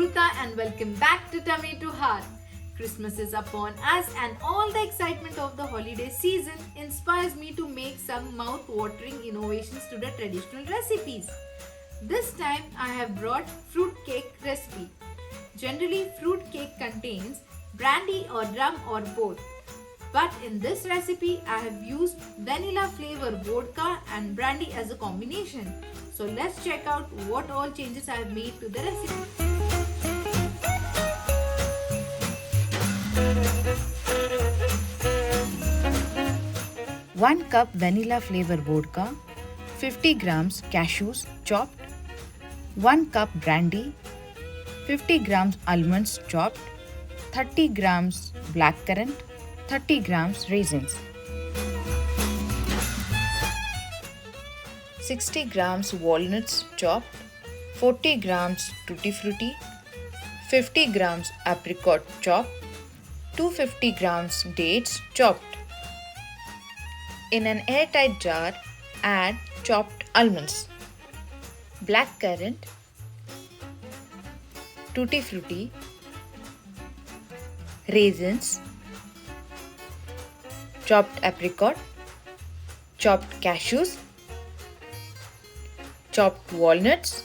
Purta and welcome back to Tummy to Heart. Christmas is upon us and all the excitement of the holiday season inspires me to make some mouth-watering innovations to the traditional recipes. This time I have brought fruit cake recipe. Generally fruit cake contains brandy or rum or both. But in this recipe I have used vanilla flavor vodka and brandy as a combination. So let's check out what all changes I have made to the recipe. 1 cup vanilla flavor vodka, 50 grams cashews chopped, 1 cup brandy, 50 grams almonds chopped, 30 grams blackcurrant, 30 grams raisins, 60 grams walnuts chopped, 40 grams tutti frutti, 50 grams apricot chopped, 250 grams dates chopped. In an airtight jar, add chopped almonds, blackcurrant, tutti frutti, raisins, chopped apricot, chopped cashews, chopped walnuts,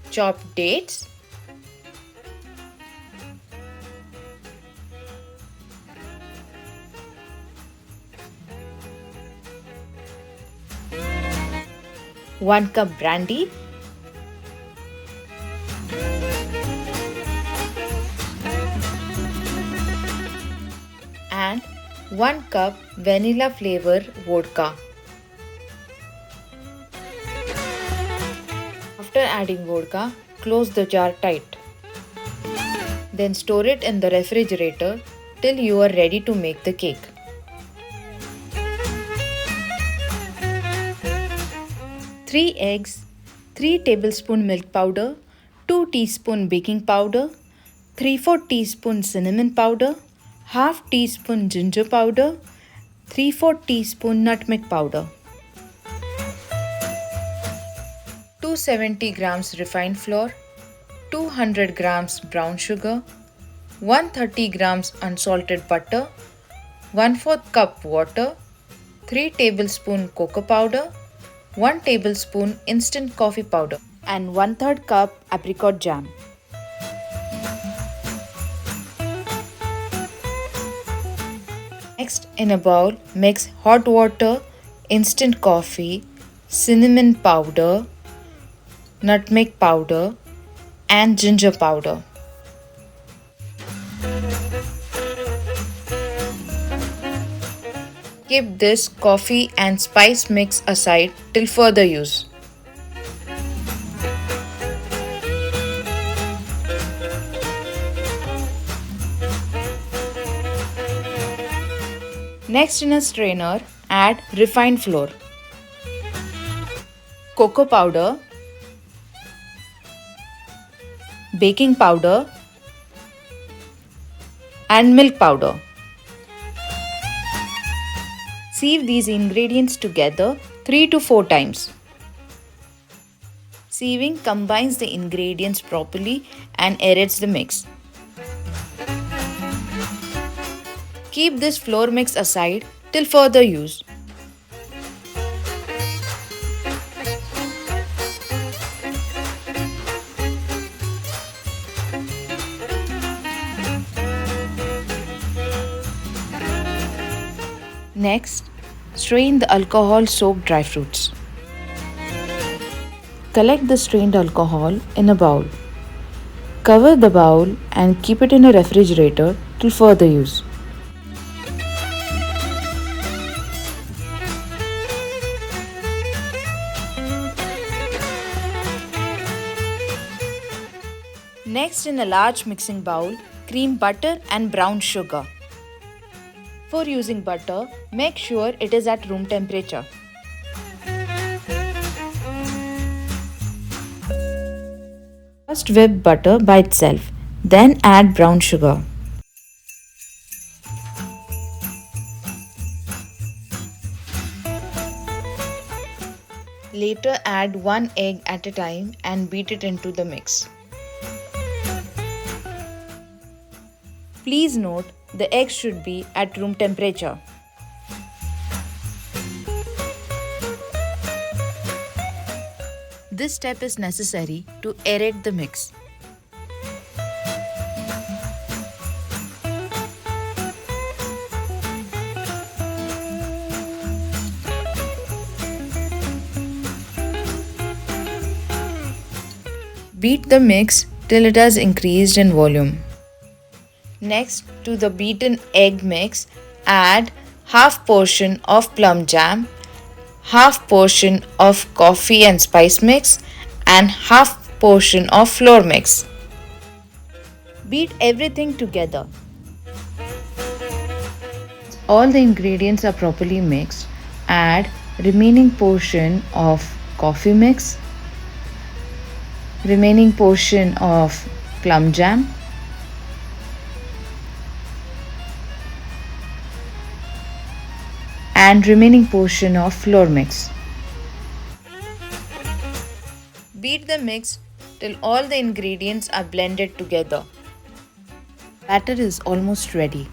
chopped dates, one cup brandy, and 1 cup vanilla flavor vodka. After adding vodka, close the jar tight. Then store it in the refrigerator till you are ready to make the cake. Three eggs, 3 tablespoon milk powder, 2 teaspoon baking powder, 3/4 teaspoon cinnamon powder, half teaspoon ginger powder, 3/4 teaspoon nutmeg powder, 270 grams refined flour, 200 grams brown sugar, 130 grams unsalted butter, 1/4 cup water, 3 tablespoon cocoa powder, 1 tablespoon instant coffee powder, and 1/3 cup apricot jam. Next, in a bowl, mix hot water, instant coffee, cinnamon powder, nutmeg powder, and ginger powder. Keep this coffee and spice mix aside till further use. Next, in a strainer, add refined flour, cocoa powder, baking powder, and milk powder. Sieve these ingredients together 3 to 4 times. Sieving combines the ingredients properly and aerates the mix. Keep this flour mix aside till further use. Next, strain the alcohol-soaked dry fruits. Collect the strained alcohol in a bowl. Cover the bowl and keep it in a refrigerator till further use. Next, in a large mixing bowl, cream butter and brown sugar. For using butter, make sure it is at room temperature. First whip butter by itself, then add brown sugar. Later add 1 egg at a time and beat it into the mix. Please note, the eggs should be at room temperature. This step is necessary to aerate the mix. Beat the mix till it has increased in volume. Next, to the beaten egg mix, add half portion of plum jam, half portion of coffee and spice mix, and half portion of flour mix. Beat everything together. All the ingredients are properly mixed. Add remaining portion of coffee mix, remaining portion of plum jam, and remaining portion of flour mix. Beat the mix till all the ingredients are blended together. Batter is almost ready.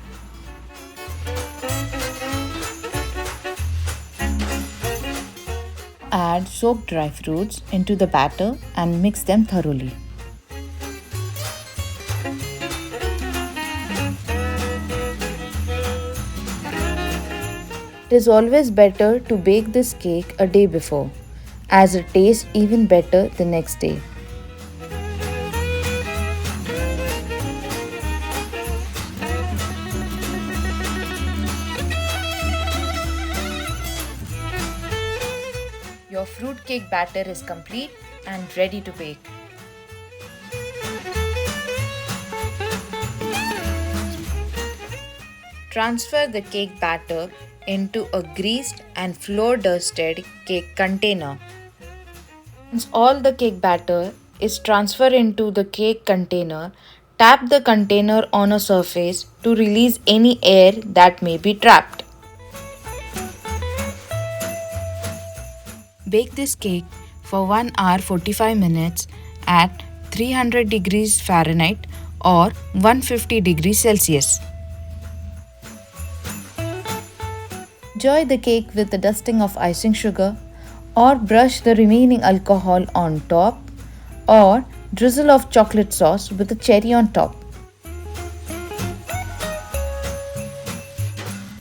Add soaked dry fruits into the batter and mix them thoroughly. It is always better to bake this cake a day before, as it tastes even better the next day. Your fruit cake batter is complete and ready to bake. Transfer the cake batter into a greased and flour dusted cake container. Once all the cake batter is transferred into the cake container, tap the container on a surface to release any air that may be trapped. Bake this cake for 1 hour 45 minutes at 300 degrees Fahrenheit or 150 degrees Celsius. Enjoy the cake with a dusting of icing sugar, or brush the remaining alcohol on top, or drizzle of chocolate sauce with a cherry on top.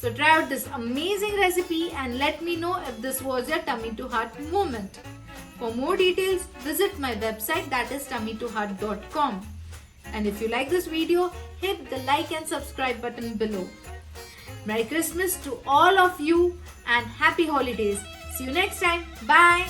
So try out this amazing recipe and let me know if this was your tummy to heart moment. For more details, visit my website, that is tummytoheart.com. And if you like this video, hit the like and subscribe button below. Merry Christmas to all of you and happy holidays. See you next time. Bye.